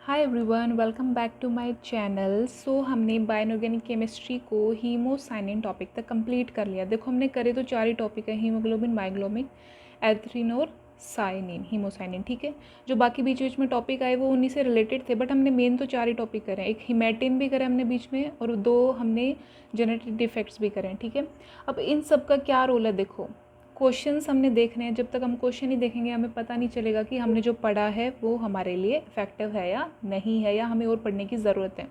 Hi everyone, welcome back to my channel. So हमने bioorganic chemistry को hemocyanin topic तक complete कर लिया। देखो हमने करे तो चार ही टॉपिक है, हीमोग्लोबिन, मायोग्लोबिन, एथ्रीन और साइनिन, हीमोसाइनिन। ठीक है, जो बाकी बीच बीच में टॉपिक आए वो उन्हीं से रिलेटेड थे, बट हमने मेन तो चार ही टॉपिक करे हैं। एक हीमेटिन भी करे हमने बीच में, और दो हमने जेनेटिक डिफेक्ट्स भी करे हैं। ठीक है, अब इन सब का क्या रोल है, देखो क्वेश्चंस हमने देखने हैं। जब तक हम क्वेश्चन ही देखेंगे हमें पता नहीं चलेगा कि हमने जो पढ़ा है वो हमारे लिए इफेक्टिव है या नहीं है, या हमें और पढ़ने की ज़रूरत है।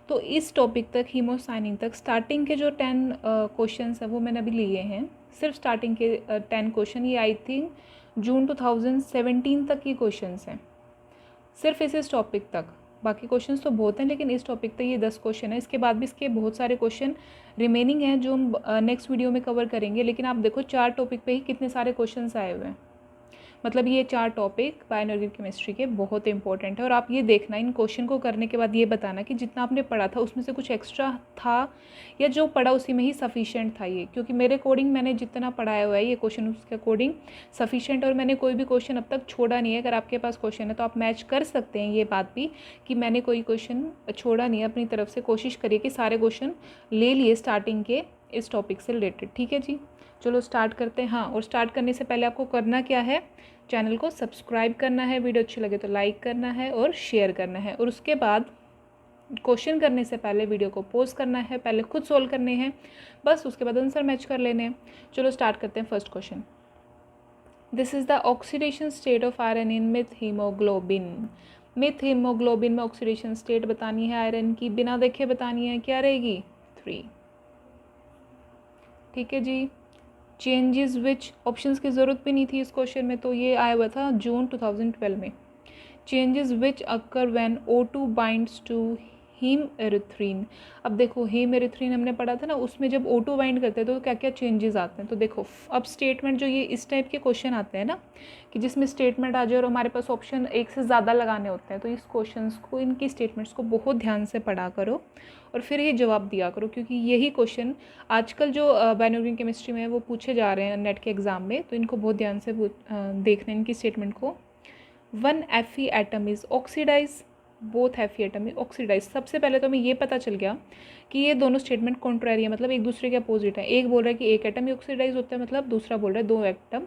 तो इस टॉपिक तक, हीमोसाइनिन तक, स्टार्टिंग के जो 10 क्वेश्चंस हैं वो मैंने अभी लिए हैं। सिर्फ स्टार्टिंग के 10 क्वेश्चन, ये आई थिंक जून 2017 तक की क्वेश्चंस हैं, सिर्फ इस टॉपिक तक। बाकी क्वेश्चंस तो बहुत हैं, लेकिन इस टॉपिक तक ये 10 क्वेश्चन है। इसके बाद भी इसके बहुत सारे क्वेश्चन रिमेनिंग हैं जो हम नेक्स्ट वीडियो में कवर करेंगे। लेकिन आप देखो चार टॉपिक पे ही कितने सारे क्वेश्चंस आए हुए हैं। मतलब ये चार टॉपिक बायोऑर्गेनिक केमिस्ट्री के बहुत इंपॉर्टेंट है। और आप ये देखना, इन क्वेश्चन को करने के बाद ये बताना कि जितना आपने पढ़ा था उसमें से कुछ एक्स्ट्रा था या जो पढ़ा उसी में ही सफिशिएंट था ये। क्योंकि मेरे अकॉर्डिंग मैंने जितना पढ़ाया हुआ है ये क्वेश्चन उसके अकॉर्डिंग सफिशिएंट, और मैंने कोई भी क्वेश्चन अब तक छोड़ा नहीं है। अगर आपके पास क्वेश्चन है तो आप मैच कर सकते हैं ये बात भी, कि मैंने कोई क्वेश्चन छोड़ा नहीं है। अपनी तरफ से कोशिश करिए कि सारे क्वेश्चन ले लिए स्टार्टिंग के इस टॉपिक से रिलेटेड। ठीक है जी, चलो स्टार्ट करते हैं। हाँ, और स्टार्ट करने से पहले आपको करना क्या है, चैनल को सब्सक्राइब करना है, वीडियो अच्छी लगे तो लाइक करना है और शेयर करना है। और उसके बाद क्वेश्चन करने से पहले वीडियो को पॉज करना है, पहले खुद सोल्व करने हैं, बस उसके बाद आंसर मैच कर लेने हैं। चलो स्टार्ट करते हैं। First question, this is the oxidation state of iron in myth haemoglobin. Myth haemoglobin में ऑक्सीडेशन स्टेट बतानी है आयरन की, बिना देखे बतानी है। क्या रहेगी? 3। ठीक है जी। चेंजेस विच, ऑप्शंस की ज़रूरत भी नहीं थी इस क्वेश्चन में, तो ये आया हुआ था जून 2012 में। Changes which occur when O2 binds to heme hemerythrin देखो हीम एरिथ्रीन हमने पढ़ा था ना, उसमें जब O2 बाइंड करते हैं तो क्या क्या चेंजेस आते हैं। तो देखो अब स्टेटमेंट, जो ये इस टाइप के क्वेश्चन आते हैं ना, कि जिसमें स्टेटमेंट आ जाए और हमारे पास ऑप्शन एक से ज़्यादा लगाने होते हैं, तो इस क्वेश्चन को, इनकी स्टेटमेंट्स को बहुत ध्यान से पढ़ा करो और फिर ये जवाब दिया करो। क्योंकि यही क्वेश्चन आजकल जो बायोऑर्गेनिक केमिस्ट्री में है वो पूछे जा रहे हैं नेट के एग्ज़ाम में, तो इनको बहुत ध्यान से देखना है इनकी स्टेटमेंट को। 1 Fe atom is oxidise, both Fe atom is oxidise. सबसे पहले तो हमें ये पता चल गया कि ये दोनों स्टेटमेंट कॉन्ट्रैरी है, मतलब एक दूसरे के अपोजिट है। एक बोल रहा है कि एक एटम ही ऑक्सीडाइज होता है, मतलब दूसरा बोल रहा है दो एटम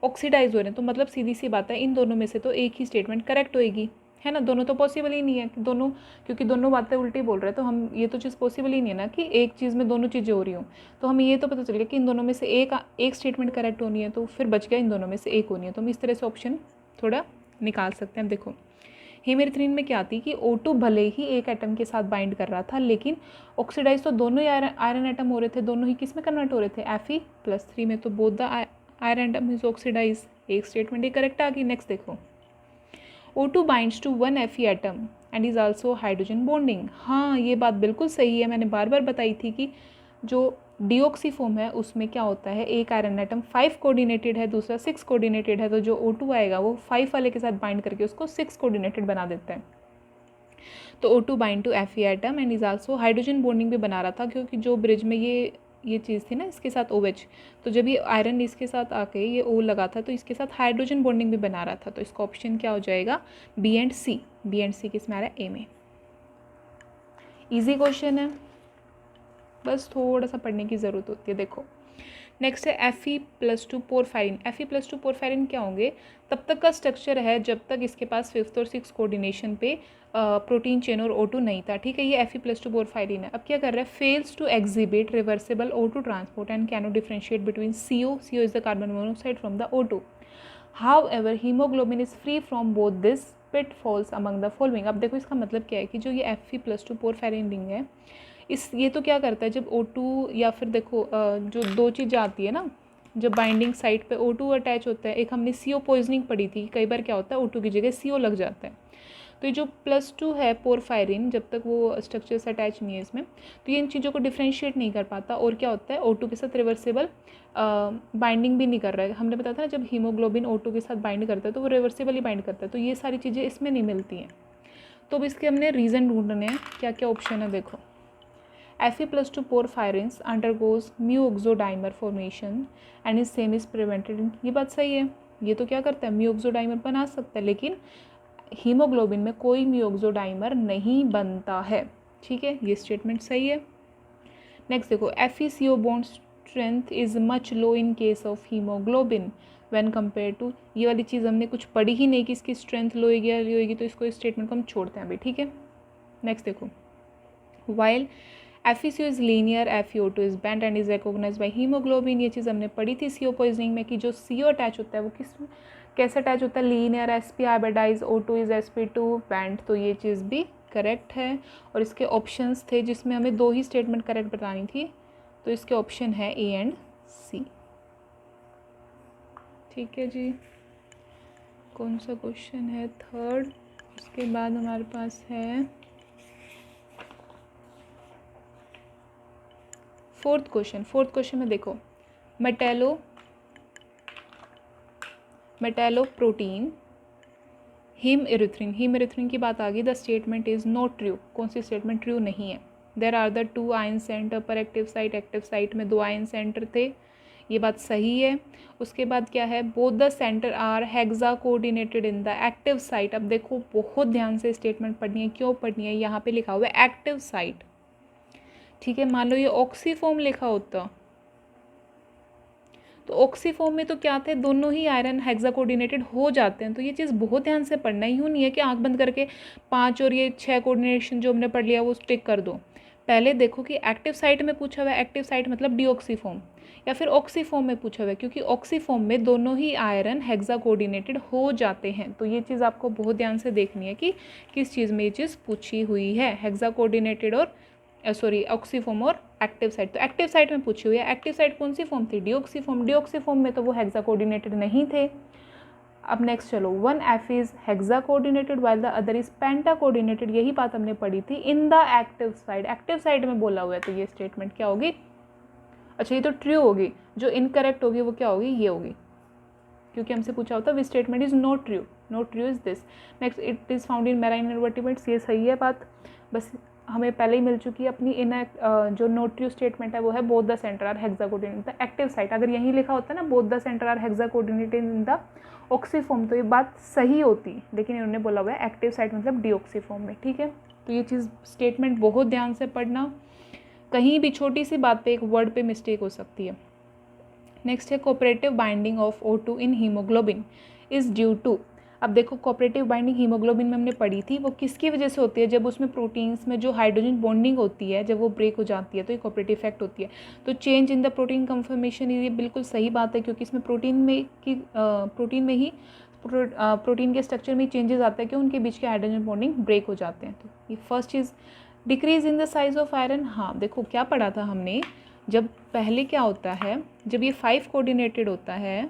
ऑक्सीडाइज हो रहे हैं। तो मतलब सीधी सी बात है, इन दोनों में से तो एक ही स्टेटमेंट करेक्ट होएगी, है ना। दोनों तो पॉसिबल ही नहीं है कि दोनों, क्योंकि दोनों बातें उल्टी बोल रहे हैं, तो हम ये तो चीज़ पॉसिबल ही नहीं है ना कि एक चीज़ में दोनों चीज़ें हो रही हों। तो हमें ये तो पता चल गया कि इन दोनों में से एक स्टेटमेंट करेक्ट होनी है, तो फिर बच गया इन दोनों में से एक होनी है। तो हम इस तरह से ऑप्शन थोड़ा निकाल सकते हैं। देखो हीमेरिथ्रिन में क्या आती कि O2 भले ही एक एटम के साथ बाइंड कर रहा था, लेकिन ऑक्सीडाइज तो दोनों ही आयरन एटम हो रहे थे। दोनों ही किस में कन्वर्ट हो रहे थे? Fe+3 में। तो both the iron atom is oxidise. एक स्टेटमेंट ही करेक्ट आ गई। नेक्स्ट देखो, O2 binds to 1 Fe atom and is also hydrogen bonding. हाँ, ये बात बिल्कुल सही है, मैंने बार बार बताई थी कि जो डीऑक्सी फॉर्म है उसमें क्या होता है, एक आयरन एटम 5 कोऑर्डिनेटेड है, दूसरा 6 कोऑर्डिनेटेड है। तो जो O2 आएगा वो 5 वाले के साथ बाइंड करके उसको 6 कोऑर्डिनेटेड बना देता है। तो O2 bind to Fe atom and is also hydrogen bonding भी बना रहा था, क्योंकि जो ब्रिज में ये चीज़ थी ना, इसके साथ OH, तो जब ये आयरन इसके साथ आके ये O लगा था तो इसके साथ हाइड्रोजन बॉन्डिंग भी बना रहा था। तो इसका ऑप्शन क्या हो जाएगा? बी एंड सी किस में आ रहा है? ए में। ईजी क्वेश्चन है, बस थोड़ा सा पढ़ने की ज़रूरत होती है। देखो नेक्स्ट है Fe+2 पोरफायरिन। Fe+2 पोरफायरिन क्या होंगे? तब तक का स्ट्रक्चर है जब तक इसके पास 5th और 6th कोऑर्डिनेशन पे प्रोटीन चेन और O2 नहीं था। ठीक है, ये Fe+2 पोरफायरिन है। अब क्या कर रहा है? Fails to exhibit reversible O2 transport and cannot differentiate between CO is the carbon monoxide from the O2। However haemoglobin is free from both this pitfalls among the following. अब देखो इसका मतलब क्या है कि जो ये Fe+2 पोरफायरिन रिंग है, ये तो क्या करता है, जब O2, या फिर देखो जो दो चीज़ें आती है ना, जब बाइंडिंग साइट पे O2 अटैच होता है, एक हमने CO पॉइजनिंग पढ़ी थी, कई बार क्या होता है O2 की जगह CO लग जाता है। तो ये जो +2 है पोरफायरिन, जब तक वो स्ट्रक्चर से अटैच नहीं है इसमें, तो ये इन चीज़ों को डिफ्रेंशिएट नहीं कर पाता, और क्या होता है O2 के साथ रिवर्सिबल बाइंडिंग भी नहीं कर रहा है। हमने बताया था ना, जब हीमोग्लोबिन O2 के साथ बाइंड करता है तो वो रिवर्सिबली बाइंड करता है, तो ये सारी चीज़ें इसमें नहीं मिलती हैं। तो अब इसके हमने रीज़न ढूंढने हैं, क्या क्या ऑप्शन है देखो। Fe+2 porphyrins undergoes mu-oxodimer formation and is same is prevented। ये बात सही है, ये तो क्या करता है, mu-oxodimer बना सकता है, लेकिन हीमोग्लोबिन में कोई भी ऑक्सोडाइमर नहीं बनता है। ठीक है, ये स्टेटमेंट सही है। नेक्स्ट देखो, FeCO bond strength is much low in case of haemoglobin when compare to, ये वाली चीज़ हमने कुछ पढ़ी ही नहीं कि इसकी स्ट्रेंथ लो होगी, तो इसको इस स्टेटमेंट को हम छोड़ते हैं अभी। ठीक है, नेक्स्ट देखो, while FeCO is linear, FeO2 is bent and is recognised by haemoglobin, ये चीज़ हमने पढ़ी थी CO पॉइजनिंग में कि जो CO अटैच होता है वो कैसे अटैच होता है, linear, sp hybridise, O2 is sp2 bent, तो ये चीज़ भी करेक्ट है। और इसके ऑप्शंस थे जिसमें हमें 2 ही स्टेटमेंट करेक्ट बतानी थी, तो इसके ऑप्शन है A एंड C। ठीक है जी, कौन सा क्वेश्चन है, थर्ड। उसके बाद हमारे पास है फोर्थ क्वेश्चन। फोर्थ क्वेश्चन में देखो, मेटेलोप्रोटीन हीम इरिथ्रिन की बात आ गई। The statement is not true, कौन सी स्टेटमेंट ट्रू नहीं है। There are the 2 iron centre पर एक्टिव साइट में 2 आयन सेंटर थे, ये बात सही है। उसके बाद क्या है, both the centre are hexa coordinated in the active site. अब देखो बहुत ध्यान से स्टेटमेंट पढ़नी है, क्यों पढ़नी है, यहाँ पे लिखा हुआ है एक्टिव साइट। ठीक है, मान लो ये ऑक्सीफॉर्म लिखा होता तो ऑक्सीफॉर्म में तो क्या थे, दोनों ही आयरन हेक्सा कोऑर्डिनेटेड हो जाते हैं। तो ये चीज़ बहुत ध्यान से पढ़ना, यूँ नहीं है कि आंख बंद करके 5 और ये 6 कोऑर्डिनेशन जो हमने पढ़ लिया वो टिक कर दो। पहले देखो कि एक्टिव साइट में पूछा हुआ है, एक्टिव साइट मतलब डीऑक्सीफॉर्म, या फिर ऑक्सीफॉर्म में पूछा हुआ है, क्योंकि ऑक्सीफॉर्म में दोनों ही आयरन हेक्सा कोऑर्डिनेटेड हो जाते हैं। तो ये चीज़ आपको बहुत ध्यान से देखनी है कि किस चीज़ में ये चीज़ पूछी हुई है, हेक्सा कोऑर्डिनेटेड और ऑक्सीफॉर्म और एक्टिव साइट। तो एक्टिव साइट में पूछी हुई है, एक्टिव साइट कौन सी फॉर्म थी, डीऑक्सीफॉर्म में तो वो हेक्सा कोऑर्डिनेटेड नहीं थे। अब नेक्स्ट चलो, 1F is hexa coordinated while the other is penta coordinated, यही बात हमने पढ़ी थी इन द एक्टिव साइट में बोला हुआ है। तो ये स्टेटमेंट क्या होगी, अच्छा ये तो ट्रू होगी, जो इनकरेक्ट होगी वो क्या होगी, ये होगी, क्योंकि हमसे पूछा होता है which statement is not true is this. Next, it is found in marine invertebrates, ये सही है बात, बस हमें पहले ही मिल चुकी है अपनी जो नॉट ट्रू स्टेटमेंट है वो है both the centre are hexa coordinated the active site. अगर यहीं लिखा होता ना both the centre are hexa coordinated in the oxy form, तो ये बात सही होती, लेकिन इन्होंने बोला हुआ है एक्टिव साइट मतलब डीऑक्सीफॉर्म में। ठीक है, तो ये चीज़ स्टेटमेंट बहुत ध्यान से पढ़ना, कहीं भी छोटी सी बात पे एक वर्ड पे मिस्टेक हो सकती है। नेक्स्ट है, cooperative binding of O2 in haemoglobin is due to. अब देखो कोऑपरेटिव बाइंडिंग हीमोग्लोबिन में हमने पढ़ी थी, वो किसकी वजह से होती है, जब उसमें प्रोटीन्स में जो हाइड्रोजन बॉन्डिंग होती है जब वो ब्रेक हो जाती है तो ये कोऑपरेटिव इफेक्ट होती है। तो change in the protein conformation, ये बिल्कुल सही बात है, क्योंकि इसमें प्रोटीन में प्रोटीन के स्ट्रक्चर में चेंजेस आता है कि उनके बीच के हाइड्रोजन बॉन्डिंग ब्रेक हो जाते हैं। तो ये first cheese. Decrease in the size of iron, हाँ देखो क्या पढ़ा था हमने, जब पहले क्या होता है, जब ये 5 कोऑर्डिनेटेड होता है,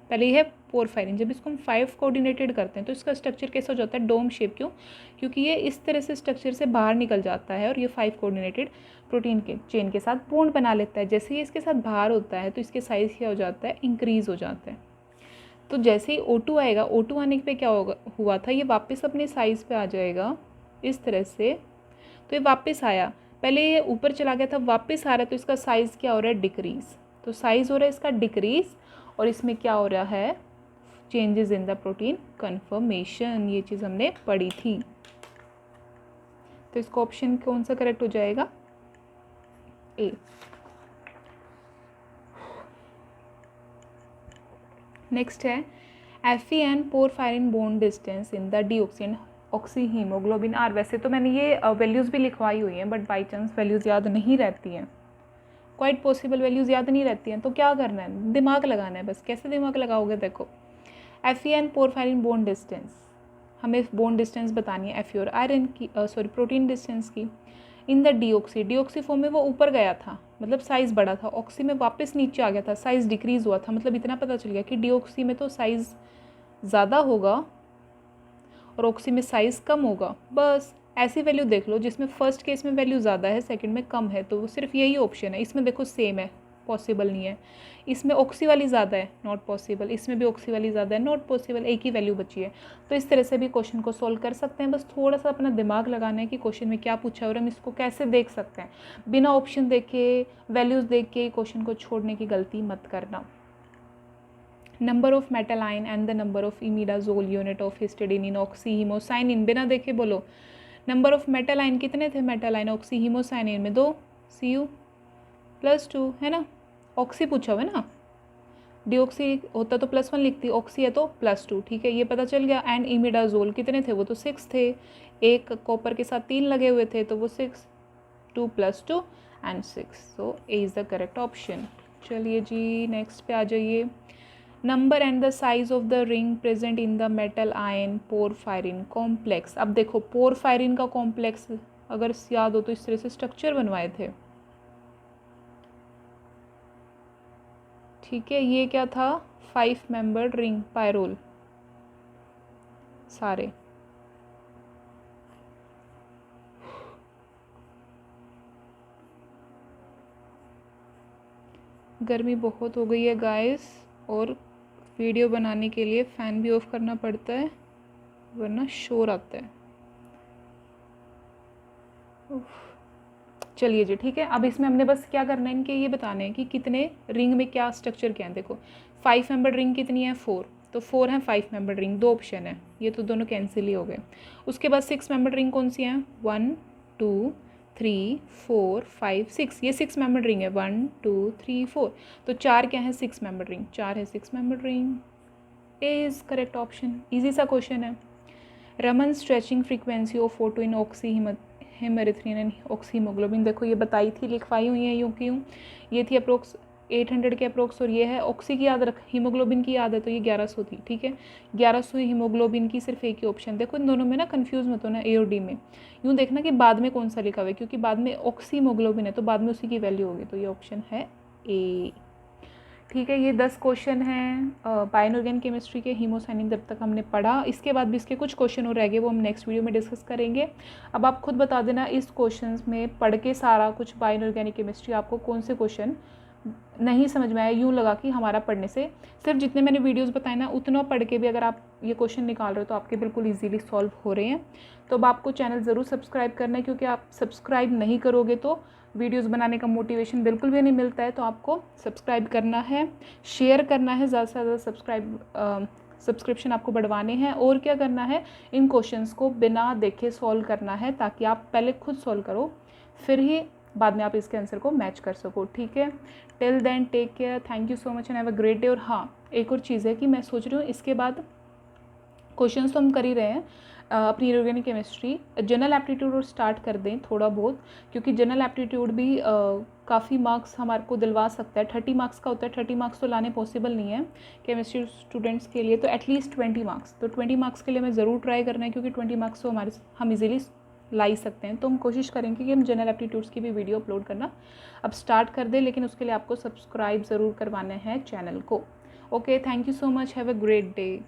पहले ये है पोरफायरिन, जब इसको हम 5 कोऑर्डिनेटेड करते हैं तो इसका स्ट्रक्चर कैसा हो जाता है, डोम शेप। क्यों, क्योंकि ये इस तरह से स्ट्रक्चर से बाहर निकल जाता है और ये 5 कोऑर्डिनेटेड प्रोटीन के चेन के साथ बॉन्ड बना लेता है। जैसे ही इसके साथ बाहर होता है तो इसके साइज़ क्या हो जाता है, इंक्रीज़ हो जाता है। तो जैसे ही O2 आएगा, O2 आने पे क्या हुआ था, ये वापस अपने साइज़ पे आ जाएगा इस तरह से। तो ये वापस आया, पहले ये ऊपर चला गया था, वापस आ रहा है, तो इसका साइज़ क्या हो रहा है, डिक्रीज़। तो साइज़ हो रहा है इसका डिक्रीज़, और इसमें क्या हो रहा है, changes in the protein conformation, ये चीज़ हमने पढ़ी थी। तो इसका ऑप्शन कौन सा करेक्ट हो जाएगा, ए। नेक्स्ट है, Fe and porphyrin bond distance in the deoxy and oxy haemoglobin are. वैसे तो मैंने ये वैल्यूज़ भी लिखवाई हुई हैं, बट बाई चांस वैल्यूज़ याद नहीं रहती हैं, क्वाइट पॉसिबल वैल्यूज़ याद नहीं रहती हैं, तो क्या करना है, दिमाग लगाना है बस। कैसे दिमाग लगाओगे, देखो Fe and porphyrin bond distance, हमें बॉन्ड डिस्टेंस बतानी है Fe और आयरन की, प्रोटीन डिस्टेंस की। इन द डीऑक्सी फॉर्म में वो ऊपर गया था, मतलब साइज़ बड़ा था, ऑक्सी में वापस नीचे आ गया था, साइज़ डिक्रीज़ हुआ था। मतलब इतना पता चल गया कि डीऑक्सी में तो साइज़ ज़्यादा होगा और ऑक्सी में साइज़ कम होगा। बस ऐसी वैल्यू देख लो जिसमें फर्स्ट केस में वैल्यू ज़्यादा है, सेकंड में कम है, तो सिर्फ यही ऑप्शन है। इसमें देखो सेम है, पॉसिबल नहीं है। इसमें ऑक्सी वाली ज़्यादा है, नॉट पॉसिबल। इसमें भी ऑक्सी वाली ज़्यादा है, नॉट पॉसिबल। एक ही वैल्यू बची है। तो इस तरह से भी क्वेश्चन को सॉल्व कर सकते हैं। बस थोड़ा सा अपना दिमाग लगाना है कि क्वेश्चन में क्या पूछा है और हम इसको कैसे देख सकते हैं। बिना ऑप्शन देखे, वैल्यूज़ देख के क्वेश्चन को छोड़ने की गलती मत करना। Number of metal ion and the number of imidazole unit of histidine in oxyhemocyanin, बिना देखे बोलो नंबर ऑफ मेटालाइन कितने थे, मेटालाइन ऑक्सीहीमोसाइनिन में 2, Cu+2 है ना, ऑक्सी पूछा हुआ है ना, डिऑक्सी होता तो +1 लिखती, ऑक्सी है तो +2, ठीक है ये पता चल गया। एंड इमिडाजोल कितने थे, वो तो 6 थे, एक कॉपर के साथ 3 लगे हुए थे तो वो 6, 2 + 2 and 6, so A is the correct option. चलिए जी नेक्स्ट पे आ जाइए। Number and the size of the ring present in the metal ion porphyrin complex. अब देखो पोरफायरिन का कॉम्प्लेक्स अगर याद हो तो इस तरह से स्ट्रक्चर बनवाए थे, ठीक है ये क्या था, 5 मेंबर्ड रिंग पायरोल सारे। गर्मी बहुत हो गई है गाइस, और वीडियो बनाने के लिए फ़ैन भी ऑफ करना पड़ता है वरना शोर आता है। चलिए जी ठीक है, अब इसमें हमने बस क्या करना है, इनके ये बताने हैं कि कितने रिंग में क्या स्ट्रक्चर क्या है। देखो 5 मेंबर रिंग कितनी है, 4, तो 4 है 5 मेंबर रिंग, 2 ऑप्शन है, ये तो दोनों कैंसिल ही हो गए। उसके बाद 6 मेंबर रिंग कौन सी है, 1 2 3 4 5 6, ये 6 मेंबर रिंग है, 1 2 3 4, तो 4 क्या है 6 मेंबर रिंग, 4 है 6 member ring, A is correct option, easy सा क्वेश्चन है। Raman stretching frequency of photo in hemerythrin and oxyhemoglobin, देखो ये बताई थी, लिखवाई हुई है यूँ की यूँ, ये थी अप्रोक्स 800 के अप्रोक्स, और ये है ऑक्सी की याद रख, हीमोग्लोबिन की याद है तो ये 1100 थी, ठीक है 1100 हीमोग्लोबिन की सिर्फ एक ही ऑप्शन। देखो इन दोनों में ना कंफ्यूज मत होना, ए और डी में, यूँ देखना कि बाद में कौन सा लिखा हुआ है, क्योंकि बाद में ऑक्सीहीमोग्लोबिन है तो बाद में उसी की वैल्यू होगी, तो ये ऑप्शन है ए, ठीक है। ये 10 क्वेश्चन हैं बायोइनऑर्गेनिक केमिस्ट्री के, हीमोसाइनिन जब तक हमने पढ़ा, इसके बाद भी इसके कुछ क्वेश्चन और रह गए, वो हम नेक्स्ट वीडियो में डिस्कस करेंगे। अब आप खुद बता देना इस क्वेश्चंस में पढ़ के सारा कुछ बायोइनऑर्गेनिक केमिस्ट्री आपको कौन से क्वेश्चन नहीं समझ में आया, यूँ लगा कि हमारा पढ़ने से सिर्फ जितने मैंने वीडियोस बताए ना उतना पढ़ के भी अगर आप ये क्वेश्चन निकाल रहे हो तो आपके बिल्कुल इजीली सॉल्व हो रहे हैं। तो अब आपको चैनल ज़रूर सब्सक्राइब करना है, क्योंकि आप सब्सक्राइब नहीं करोगे तो वीडियोस बनाने का मोटिवेशन बिल्कुल भी नहीं मिलता है। तो आपको सब्सक्राइब करना है, शेयर करना है, ज़्यादा से ज़्यादा सब्सक्रिप्शन आपको बढ़वाने हैं, और क्या करना है, इन क्वेश्चंस को बिना देखे सॉल्व करना है, ताकि आप पहले खुद सॉल्व करो फिर ही बाद में आप इसके आंसर को मैच कर सको, ठीक है। Till then take care, thank you so much and have a great day. और हाँ एक और चीज़ है कि मैं सोच रही हूँ इसके बाद क्वेश्चंस तो हम कर ही रहे हैं अपनी इनऑर्गेनिक केमिस्ट्री, जनरल एप्टीट्यूड और स्टार्ट कर दें थोड़ा बहुत, क्योंकि जनरल एप्टीट्यूड भी काफ़ी मार्क्स हमारे को दिलवा सकता है। 30 मार्क्स का होता है, 30 मार्क्स तो लाने पॉसिबल नहीं है केमिस्ट्री स्टूडेंट्स के लिए, तो एटलीस्ट 20 मार्क्स, तो 20 मार्क्स के लिए मैं ज़रूर ट्राई करना है, क्योंकि 20 मार्क्स तो हम इजीली ला ही सकते हैं। तो हम कोशिश करेंगे कि हम जनरल एप्टीट्यूड्स की भी वीडियो अपलोड करना अब स्टार्ट कर दें, लेकिन उसके लिए आपको सब्सक्राइब ज़रूर करवाना है चैनल को। Okay, thank you so much, have a great day.